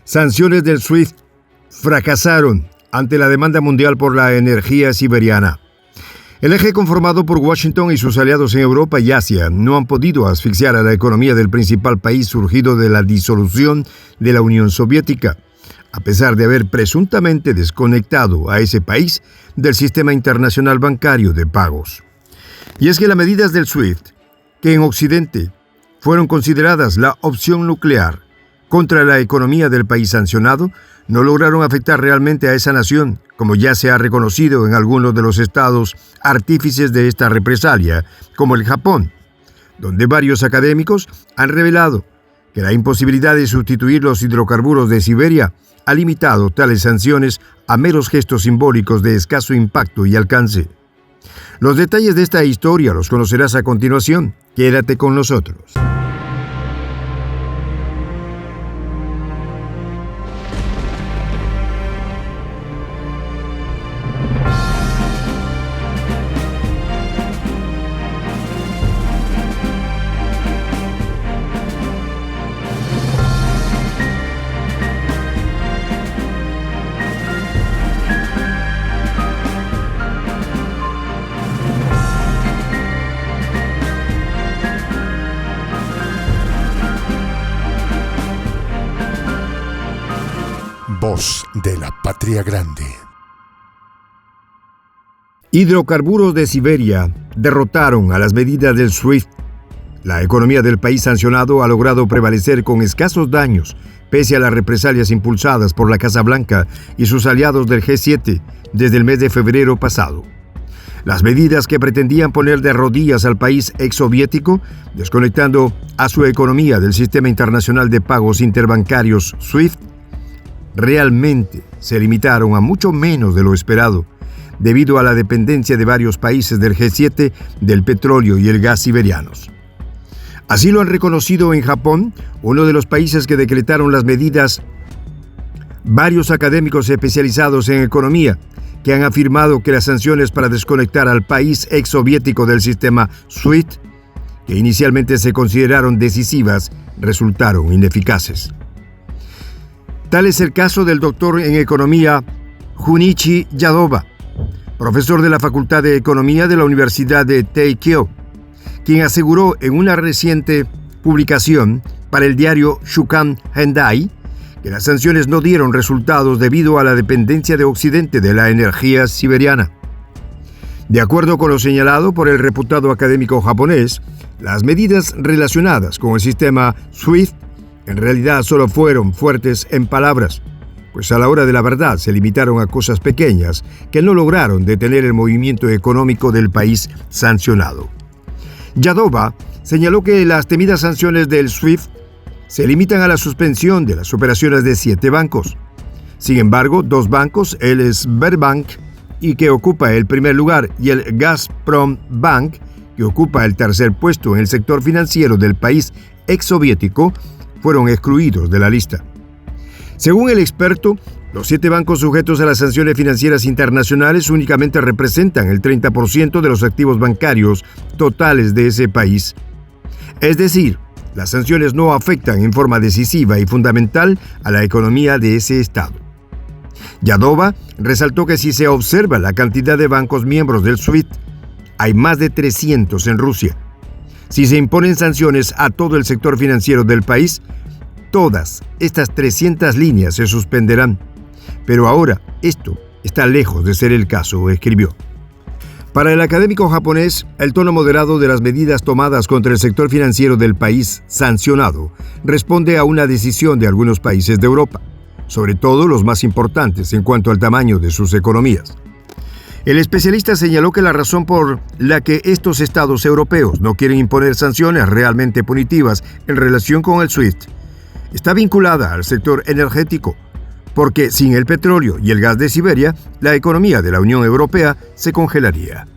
Sanciones del SWIFT fracasaron ante la demanda mundial por la energía siberiana. El eje conformado por Washington y sus aliados en Europa y Asia no han podido asfixiar a la economía del principal país surgido de la disolución de la Unión Soviética, a pesar de haber presuntamente desconectado a ese país del sistema internacional bancario de pagos. Y es que las medidas del SWIFT, que en Occidente fueron consideradas la opción nuclear contra la economía del país sancionado, no lograron afectar realmente a esa nación, como ya se ha reconocido en algunos de los estados artífices de esta represalia, como el Japón, donde varios académicos han revelado que la imposibilidad de sustituir los hidrocarburos de Siberia ha limitado tales sanciones a meros gestos simbólicos de escaso impacto y alcance. Los detalles de esta historia los conocerás a continuación. Quédate con nosotros. Voz de la Patria Grande. Hidrocarburos de Siberia derrotaron a las medidas del SWIFT. La economía del país sancionado ha logrado prevalecer con escasos daños, pese a las represalias impulsadas por la Casa Blanca y sus aliados del G7 desde el mes de febrero pasado. Las medidas que pretendían poner de rodillas al país exsoviético, desconectando a su economía del sistema internacional de pagos interbancarios SWIFT, realmente se limitaron a mucho menos de lo esperado, debido a la dependencia de varios países del G7 del petróleo y el gas siberianos. Así lo han reconocido en Japón, uno de los países que decretaron las medidas, varios académicos especializados en economía, que han afirmado que las sanciones para desconectar al país exsoviético del sistema SWIFT, que inicialmente se consideraron decisivas, resultaron ineficaces. Tal es el caso del doctor en economía Junichi Yadova, profesor de la Facultad de Economía de la Universidad de Teikyo, quien aseguró en una reciente publicación para el diario Shukan Hendai que las sanciones no dieron resultados debido a la dependencia de Occidente de la energía siberiana. De acuerdo con lo señalado por el reputado académico japonés, las medidas relacionadas con el sistema SWIFT en realidad solo fueron fuertes en palabras, pues a la hora de la verdad se limitaron a cosas pequeñas que no lograron detener el movimiento económico del país sancionado. Yadova señaló que las temidas sanciones del SWIFT se limitan a la suspensión de las operaciones de 7 bancos. Sin embargo, 2 bancos, el Sberbank, y que ocupa el primer lugar, y el Gazprom Bank, que ocupa el tercer puesto en el sector financiero del país exsoviético, fueron excluidos de la lista. Según el experto, los 7 bancos sujetos a las sanciones financieras internacionales únicamente representan el 30% de los activos bancarios totales de ese país. Es decir, las sanciones no afectan en forma decisiva y fundamental a la economía de ese estado. Yadova resaltó que si se observa la cantidad de bancos miembros del SWIFT, hay más de 300 en Rusia. Si se imponen sanciones a todo el sector financiero del país, todas estas 300 líneas se suspenderán. Pero ahora esto está lejos de ser el caso, escribió. Para el académico japonés, el tono moderado de las medidas tomadas contra el sector financiero del país sancionado responde a una decisión de algunos países de Europa, sobre todo los más importantes en cuanto al tamaño de sus economías. El especialista señaló que la razón por la que estos estados europeos no quieren imponer sanciones realmente punitivas en relación con el SWIFT está vinculada al sector energético, porque sin el petróleo y el gas de Siberia, la economía de la Unión Europea se congelaría.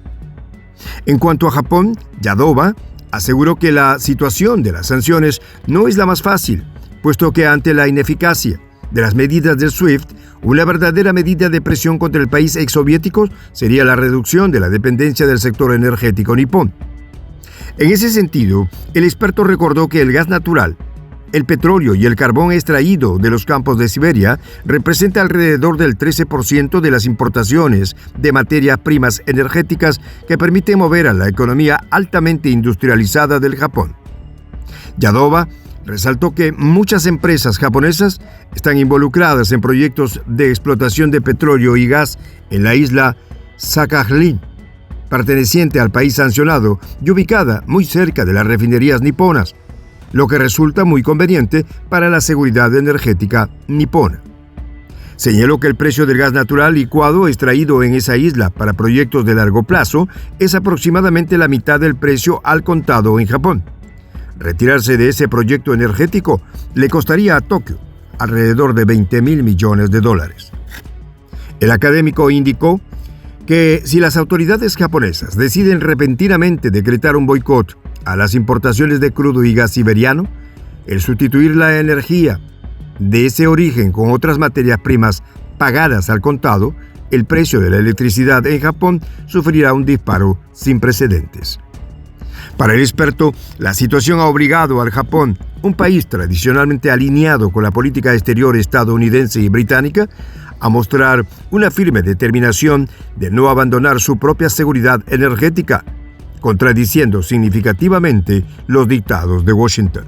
En cuanto a Japón, Yadova aseguró que la situación de las sanciones no es la más fácil, puesto que ante la ineficacia de las medidas del SWIFT, una verdadera medida de presión contra el país exsoviético sería la reducción de la dependencia del sector energético nipón. En ese sentido, el experto recordó que el gas natural El petróleo y el carbón extraído de los campos de Siberia representa alrededor del 13% de las importaciones de materias primas energéticas que permiten mover a la economía altamente industrializada del Japón. Yadova resaltó que muchas empresas japonesas están involucradas en proyectos de explotación de petróleo y gas en la isla Sakhalin, perteneciente al país sancionado y ubicada muy cerca de las refinerías niponas, lo que resulta muy conveniente para la seguridad energética nipona. Señaló que el precio del gas natural licuado extraído en esa isla para proyectos de largo plazo es aproximadamente la mitad del precio al contado en Japón. Retirarse de ese proyecto energético le costaría a Tokio alrededor de $20.000 millones. El académico indicó que si las autoridades japonesas deciden repentinamente decretar un boicot a las importaciones de crudo y gas siberiano, el sustituir la energía de ese origen con otras materias primas pagadas al contado, el precio de la electricidad en Japón sufrirá un disparo sin precedentes. Para el experto, la situación ha obligado al Japón, un país tradicionalmente alineado con la política exterior estadounidense y británica, a mostrar una firme determinación de no abandonar su propia seguridad energética, contradiciendo significativamente los dictados de Washington.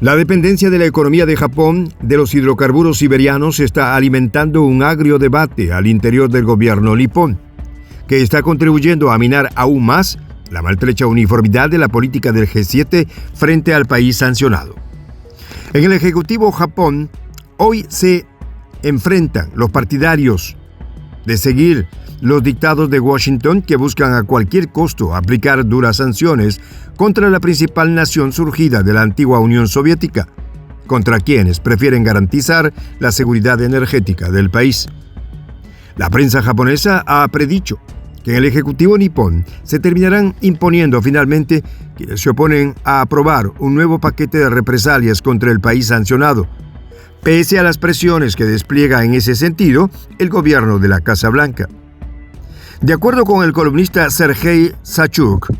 La dependencia de la economía de Japón de los hidrocarburos siberianos está alimentando un agrio debate al interior del gobierno nipón, que está contribuyendo a minar aún más la maltrecha uniformidad de la política del G7 frente al país sancionado. En el Ejecutivo Japón, hoy se enfrentan los partidarios de seguir los dictados de Washington, que buscan a cualquier costo aplicar duras sanciones contra la principal nación surgida de la antigua Unión Soviética, contra quienes prefieren garantizar la seguridad energética del país. La prensa japonesa ha predicho que en el Ejecutivo nipón se terminarán imponiendo finalmente quienes se oponen a aprobar un nuevo paquete de represalias contra el país sancionado, pese a las presiones que despliega en ese sentido el gobierno de la Casa Blanca. De acuerdo con el columnista Sergei Sachuk,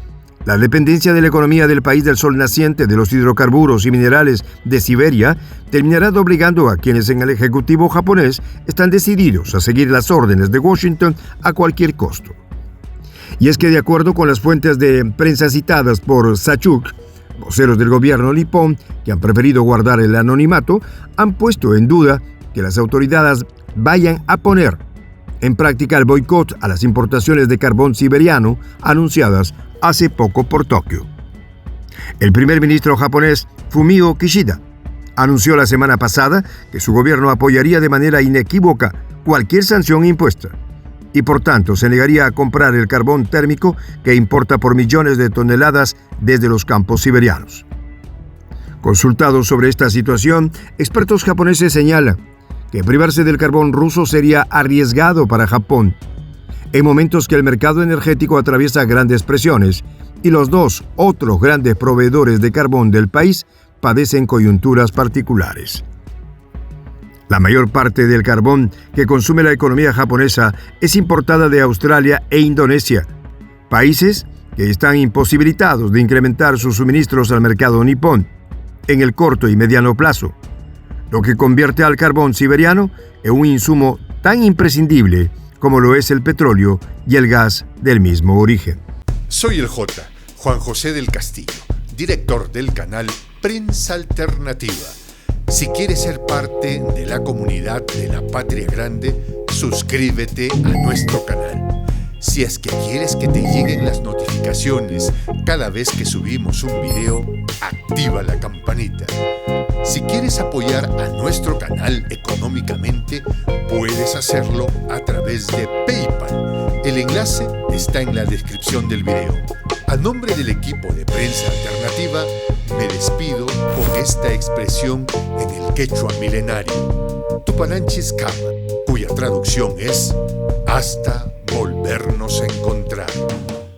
la dependencia de la economía del país del sol naciente de los hidrocarburos y minerales de Siberia terminará obligando a quienes en el Ejecutivo japonés están decididos a seguir las órdenes de Washington a cualquier costo. Y es que de acuerdo con las fuentes de prensa citadas por Sachuk, voceros del gobierno nipón, que han preferido guardar el anonimato, han puesto en duda que las autoridades vayan a poner en práctica el boicot a las importaciones de carbón siberiano anunciadas hace poco por Tokio. El primer ministro japonés Fumio Kishida anunció la semana pasada que su gobierno apoyaría de manera inequívoca cualquier sanción impuesta y por tanto se negaría a comprar el carbón térmico que importa por millones de toneladas desde los campos siberianos. Consultados sobre esta situación, expertos japoneses señalan que privarse del carbón ruso sería arriesgado para Japón, en momentos que el mercado energético atraviesa grandes presiones y los dos otros grandes proveedores de carbón del país padecen coyunturas particulares. La mayor parte del carbón que consume la economía japonesa es importada de Australia e Indonesia, países que están imposibilitados de incrementar sus suministros al mercado nipón en el corto y mediano plazo, lo que convierte al carbón siberiano en un insumo tan imprescindible como lo es el petróleo y el gas del mismo origen. Soy el J, Juan José del Castillo, director del canal Prensa Alternativa. Si quieres ser parte de la comunidad de la Patria Grande, suscríbete a nuestro canal. Si es que quieres que te lleguen las notificaciones cada vez que subimos un video, activa la campanita. Si quieres apoyar a nuestro canal económicamente, puedes hacerlo a través de PayPal. El enlace está en la descripción del video. A nombre del equipo de Prensa Alternativa, me despido con esta expresión en el quechua milenario, Tupananchis Kama, cuya traducción es hasta volvernos a encontrar.